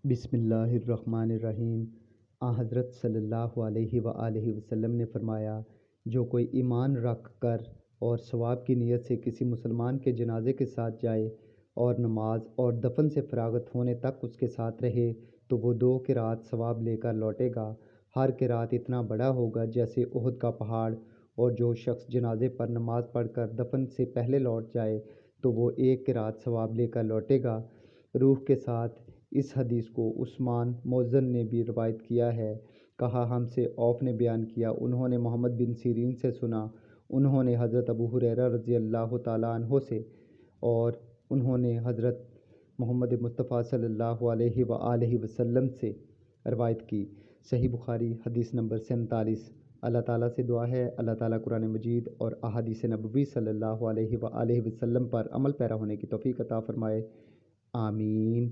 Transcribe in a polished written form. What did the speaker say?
बिस्मिल्लाहिर्रहमानिर्रहीम। हज़रत सल्लल्लाहु अलैहि वसल्लम ने फ़रमाया, जो कोई ईमान रख कर और सवाब की नीयत से किसी मुसलमान के जनाजे के साथ जाए और नमाज और दफन से फ़रागत होने तक उसके साथ रहे तो वो 2 क़िरात सवाब लेकर लौटेगा। हर क़िरात इतना बड़ा होगा जैसे उहद का पहाड़। और जो शख्स जनाजे पर नमाज पढ़कर दफन से पहले लौट जाए तो वो 1 क़िरात सवाब लेकर लौटेगा। रूह के साथ इस हदीस को उस्मान मौज़न ने भी रवायत किया है। कहा, हमसे औफ ने बयान किया, उन्होंने मोहम्मद बिन सीरीन से सुना, उन्होंने हज़रत अबू हुरैरा रज़ी अल्लाह तआला अन्हो से, और उन्होंने हज़रत मोहम्मद मुस्तफ़ा सल्लल्लाहु अलैहि वसल्लम से रवायत की। सही बुखारी हदीस नंबर 47। अल्लाह ताला से दुआ है, अल्लाह ताला कुरान मजीद और अहादीस नबवी सल्लल्लाहु अलैहि वसल्लम पर अमल पैरा होने की तौफ़ीक़ अता फ़रमाए। आमीन।